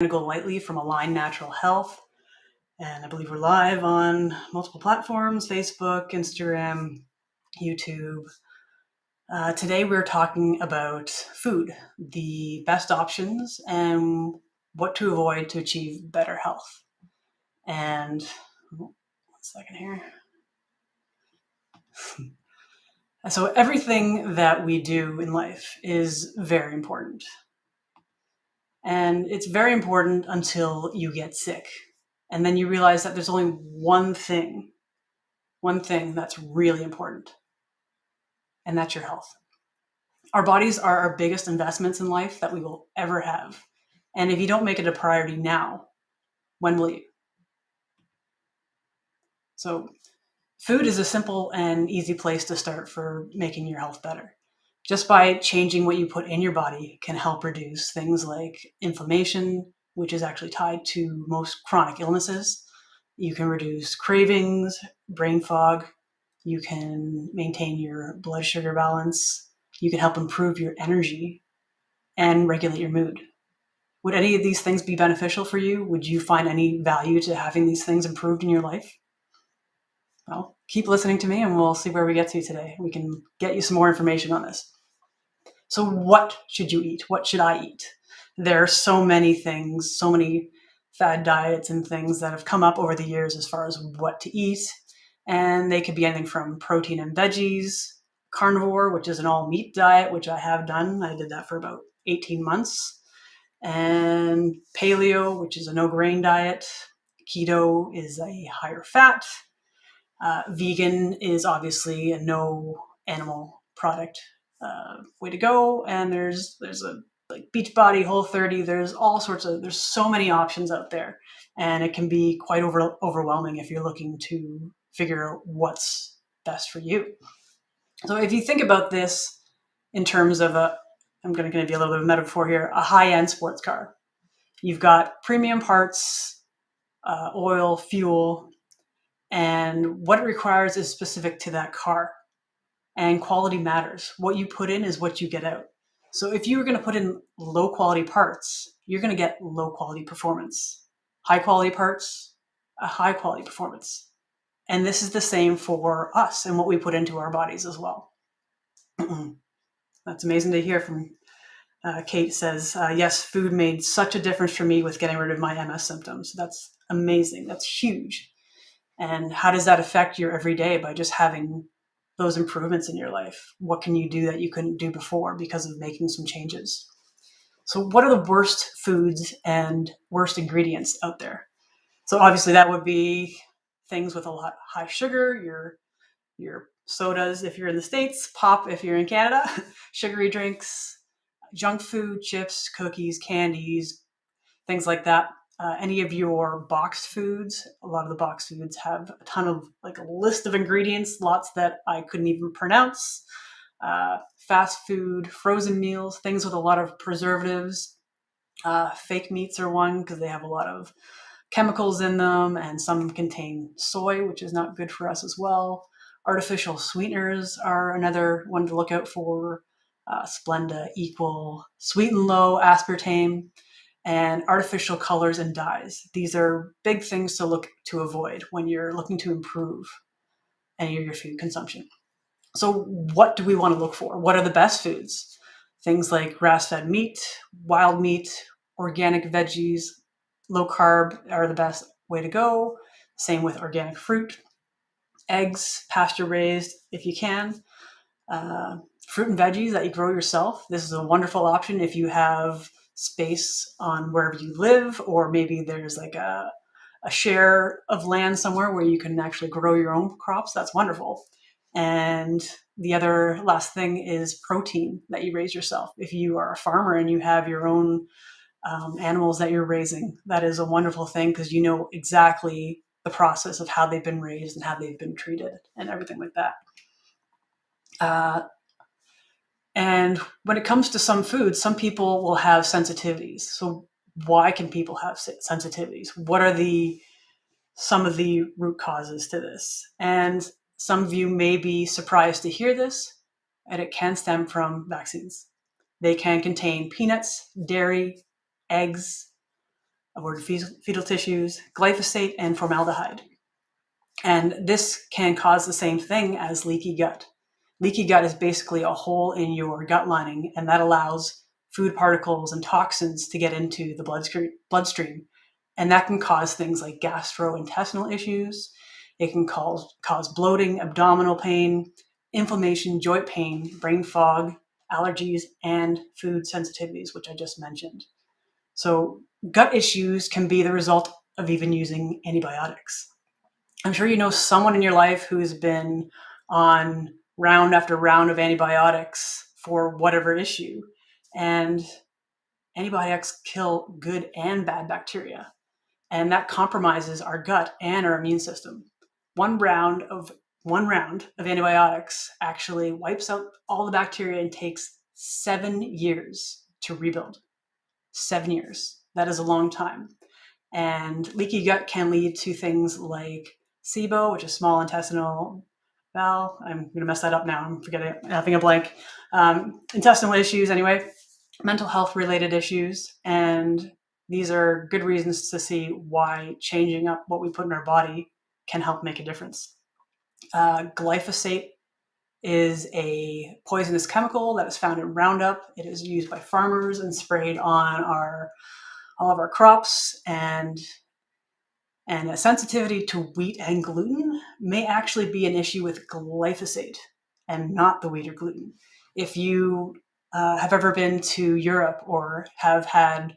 Go Lightly from Align Natural Health, and I believe we're live on multiple platforms: Facebook, Instagram, YouTube. Today we're talking about food, the best options, and what to avoid to achieve better health. And 1 second here. So everything that we do in life is very important. And it's very important until you get sick. And then you realize that there's only one thing that's really important, and that's your health. Our bodies are our biggest investments in life that we will ever have. And if you don't make it a priority now, when will you? So food is a simple and easy place to start for making your health better. Just by changing what you put in your body can help reduce things like inflammation, which is actually tied to most chronic illnesses. You can reduce cravings, brain fog. You can maintain your blood sugar balance. You can help improve your energy and regulate your mood. Would any of these things be beneficial for you? Would you find any value to having these things improved in your life? Well, keep listening to me and we'll see where we get to today. We can get you some more information on this. So what should you eat? What should I eat? There are so many things, so many fad diets and things that have come up over the years as far as what to eat. And they could be anything from protein and veggies, carnivore, which is an all meat diet, which I have done. I did that for about 18 months. And paleo, which is a no grain diet. Keto is a higher fat. Vegan is obviously a no animal product way to go. And there's a like Beachbody, Whole30. There's so many options out there, and it can be quite overwhelming if you're looking to figure out what's best for you. So if you think about this in terms of I'm going to give you a little bit of a metaphor here, a high-end sports car. You've got premium parts, oil, fuel, and what it requires is specific to that car. And quality matters. What you put in is what you get out. So if you were going to put in low quality parts, you're going to get low quality performance. High quality parts, a high quality performance. And this is the same for us and what we put into our bodies as well. That's amazing to hear from Kate says, yes, food made such a difference for me with getting rid of my MS symptoms. That's amazing. That's huge. And how does that affect your everyday by just having those improvements in your life? What can you do that you couldn't do before because of making some changes? So what are the worst foods and worst ingredients out there? So obviously that would be things with a lot high sugar, your sodas if you're in the States, pop if you're in Canada, sugary drinks, junk food, chips, cookies, candies, things like that. Any of your boxed foods, a lot of the boxed foods have a ton of like a list of ingredients, lots that I couldn't even pronounce. Fast food, frozen meals, things with a lot of preservatives. Fake meats are one because they have a lot of chemicals in them, and some contain soy, which is not good for us as well. Artificial sweeteners are another one to look out for. Splenda, Equal, Sweet and Low, aspartame, and artificial colors and dyes. These are big things to look to avoid when you're looking to improve any of your food consumption. So what do we want to look for? What are the best foods? Things like grass-fed meat, wild meat, organic veggies, low carb are the best way to go. Same with organic fruit, eggs, pasture raised if you can. Fruit and veggies that you grow yourself. This is a wonderful option if you have space on wherever you live, or maybe there's like a share of land somewhere where you can actually grow your own crops. That's wonderful. And the other last thing is protein that you raise yourself. If you are a farmer and you have your own animals that you're raising, that is a wonderful thing because you know exactly the process of how they've been raised and how they've been treated and everything like that. And when it comes to some foods, some people will have sensitivities. So why can people have sensitivities? What are some of the root causes to this? And some of you may be surprised to hear this, and it can stem from vaccines. They can contain peanuts, dairy, eggs, aborted fetal tissues, glyphosate, and formaldehyde. And this can cause the same thing as leaky gut. Leaky gut is basically a hole in your gut lining, and that allows food particles and toxins to get into the bloodstream. And that can cause things like gastrointestinal issues. It can cause bloating, abdominal pain, inflammation, joint pain, brain fog, allergies, and food sensitivities, which I just mentioned. So gut issues can be the result of even using antibiotics. I'm sure you know someone in your life who's been on round after round of antibiotics for whatever issue. And antibiotics kill good and bad bacteria. And that compromises our gut and our immune system. One round of antibiotics actually wipes out all the bacteria and takes 7 years to rebuild. 7 years. That is a long time. And leaky gut can lead to things like SIBO, which is small intestinal bowel. I'm going to mess that up now. I'm forgetting, having a blank. Intestinal issues, anyway, mental health related issues. And these are good reasons to see why changing up what we put in our body can help make a difference. Glyphosate is a poisonous chemical that is found in Roundup. It is used by farmers and sprayed on all of our crops, and a sensitivity to wheat and gluten may actually be an issue with glyphosate and not the wheat or gluten. If you have ever been to Europe or have had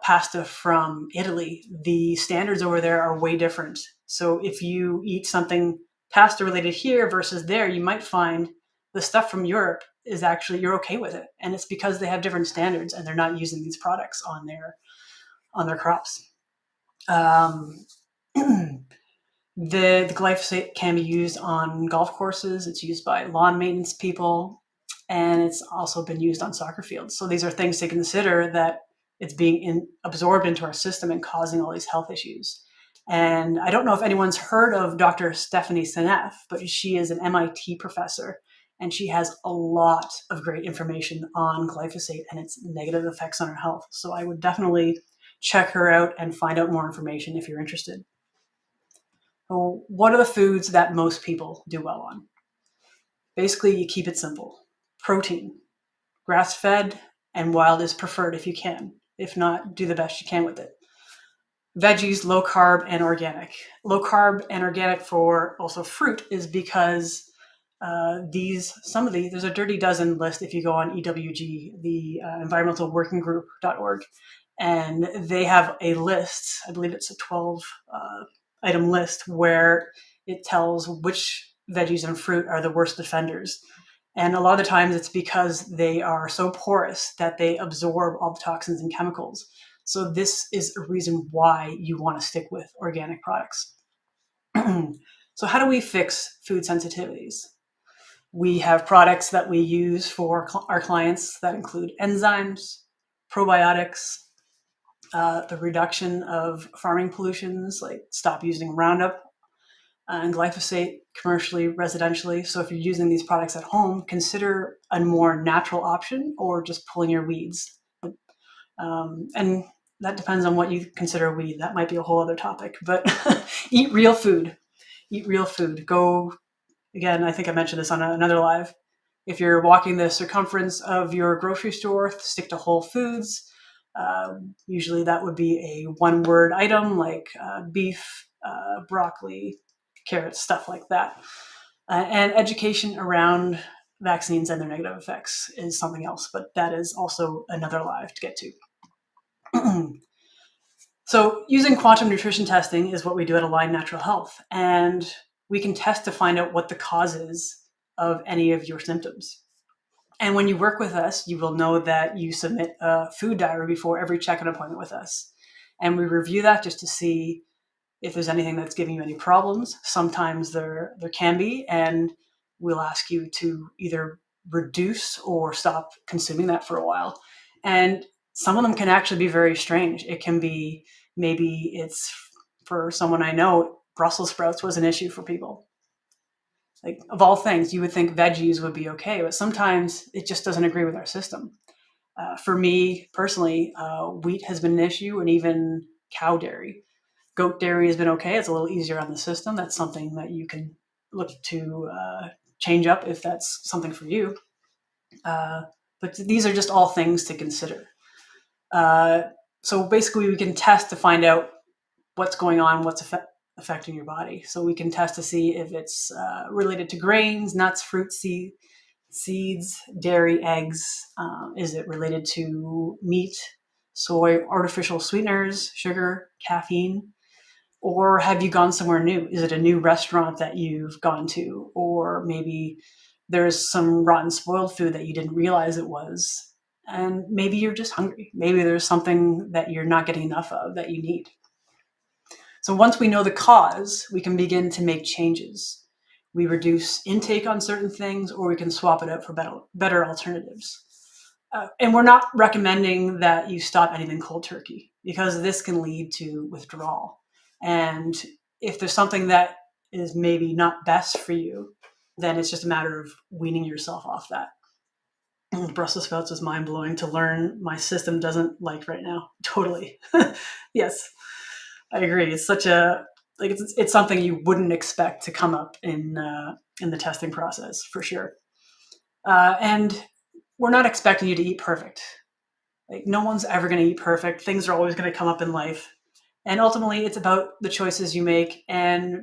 pasta from Italy, the standards over there are way different. So if you eat something pasta related here versus there, you might find the stuff from Europe is actually, you're okay with it. And it's because they have different standards and they're not using these products on their crops. The glyphosate can be used on golf courses. It's used by lawn maintenance people, and it's also been used on soccer fields. So these are things to consider, that it's being absorbed into our system and causing all these health issues. And I don't know if anyone's heard of Dr. Stephanie Seneff, but she is an MIT professor, and she has a lot of great information on glyphosate and its negative effects on our health. So I would definitely check her out and find out more information if you're interested. So what are the foods that most people do well on? Basically, you keep it simple. Protein, grass-fed, and wild is preferred if you can. If not, do the best you can with it. Veggies, low carb and organic. Low carb and organic for also fruit is because there's a dirty dozen list if you go on EWG, the environmental working group.org, and they have a list, I believe it's a 12 item list, where it tells which veggies and fruit are the worst offenders. And a lot of the times it's because they are so porous that they absorb all the toxins and chemicals. So this is a reason why you want to stick with organic products. So how do we fix food sensitivities? We have products that we use for our clients that include enzymes, probiotics, the reduction of farming pollutions, like stop using Roundup and glyphosate commercially, residentially. So if you're using these products at home, consider a more natural option or just pulling your weeds. And that depends on what you consider a weed. That might be a whole other topic, but eat real food. Eat real food. Go, again, I think I mentioned this on another live. If you're walking the circumference of your grocery store, stick to whole foods. Usually that would be a one-word item like beef, broccoli, carrots, stuff like that. And education around vaccines and their negative effects is something else, but that is also another live to get to. So using quantum nutrition testing is what we do at Align Natural Health, and we can test to find out what the cause is of any of your symptoms. And when you work with us, you will know that you submit a food diary before every check-in appointment with us. And we review that just to see if there's anything that's giving you any problems. Sometimes there can be, and we'll ask you to either reduce or stop consuming that for a while. And some of them can actually be very strange. It can be, maybe it's, for someone I know, Brussels sprouts was an issue for people. Like, of all things, you would think veggies would be okay, but sometimes it just doesn't agree with our system. For me personally, wheat has been an issue, and even cow dairy. Goat dairy has been okay. It's a little easier on the system. That's something that you can look to change up if that's something for you. But these are just all things to consider. So basically, we can test to find out what's going on, what's affecting your body. So we can test to see if it's related to grains, nuts, fruits, seeds, dairy, eggs. Is it related to meat, soy, artificial sweeteners, sugar, caffeine? Or have you gone somewhere new? Is it a new restaurant that you've gone to? Or maybe there's some rotten, spoiled food that you didn't realize it was. And maybe you're just hungry. Maybe there's something that you're not getting enough of that you need. So once we know the cause, we can begin to make changes. We reduce intake on certain things, or we can swap it out for better alternatives. And we're not recommending that you stop anything cold turkey, because this can lead to withdrawal. And if there's something that is maybe not best for you, then it's just a matter of weaning yourself off that. Brussels sprouts is mind-blowing to learn my system doesn't like right now. Totally. Yes, I agree. It's such a, like, it's something you wouldn't expect to come up in the testing process, for sure. And we're not expecting you to eat perfect. Like, no one's ever going to eat perfect. Things are always going to come up in life. And ultimately, it's about the choices you make and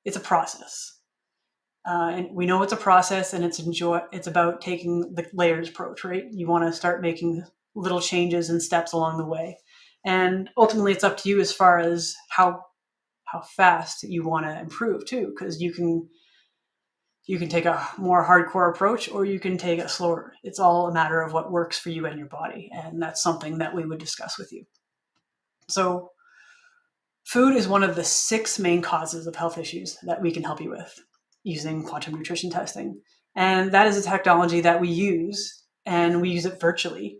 it's a process. And we know it's a process, and it's about taking the layers approach, right? You want to start making little changes and steps along the way. And ultimately, it's up to you as far as how fast you want to improve too, because you can take a more hardcore approach, or you can take it slower. It's all a matter of what works for you and your body. And that's something that we would discuss with you. So food is one of the 6 main causes of health issues that we can help you with using quantum nutrition testing. And that is a technology that we use, and we use it virtually.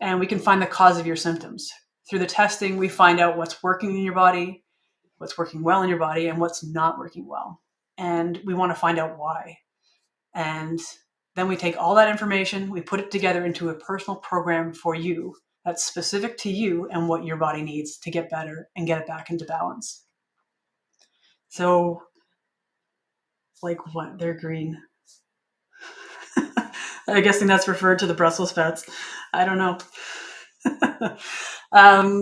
And we can find the cause of your symptoms. Through the testing, we find out what's working in your body, what's working well in your body, and what's not working well. And we want to find out why. And then we take all that information, we put it together into a personal program for you that's specific to you and what your body needs to get better and get it back into balance. So, like what? They're green. I'm guessing that's referred to the Brussels sprouts. I don't know.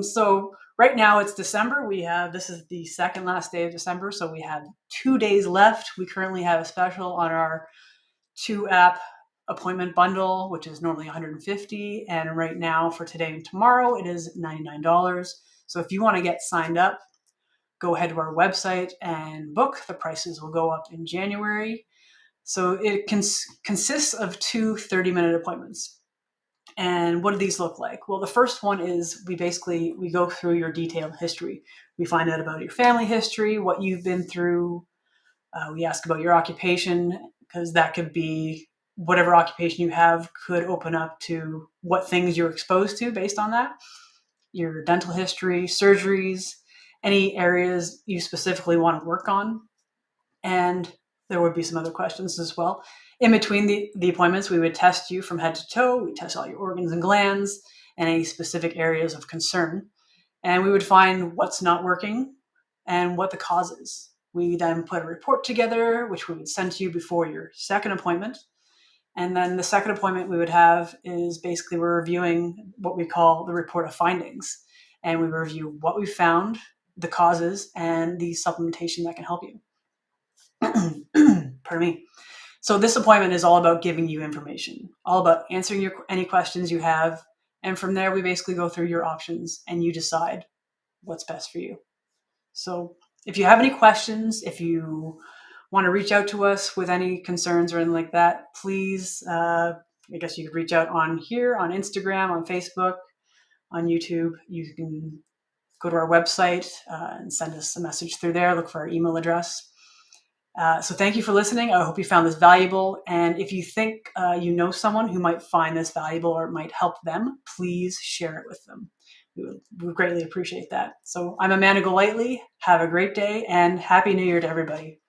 So right now it's December. This is the second last day of December. So we have 2 days left. We currently have a special on our 2-app appointment bundle, which is normally $150. And right now for today and tomorrow, it is $99. So if you want to get signed up, go ahead to our website and book. The prices will go up in January. So it consists of 2 30-minute appointments. And what do these look like? Well, the first one is we go through your detailed history. We find out about your family history, what you've been through. We ask about your occupation, because that could be whatever occupation you have could open up to what things you're exposed to based on that. Your dental history, surgeries, any areas you specifically want to work on. And there would be some other questions as well. In between the appointments, we would test you from head to toe. We test all your organs and glands and any specific areas of concern. And we would find what's not working and what the cause is. We then put a report together, which we would send to you before your second appointment. And then the second appointment we would have is basically we're reviewing what we call the report of findings. And we review what we found, the causes, and the supplementation that can help you. Pardon me. So this appointment is all about giving you information, all about answering any questions you have. And from there, we basically go through your options and you decide what's best for you. So if you have any questions, if you want to reach out to us with any concerns or anything like that, please, I guess you could reach out on here, on Instagram, on Facebook, on YouTube. You can go to our website and send us a message through there. Look for our email address. So thank you for listening. I hope you found this valuable. And if you think you know someone who might find this valuable or it might help them, please share it with them. We would greatly appreciate that. So I'm Amanda Golightly. Have a great day and Happy New Year to everybody.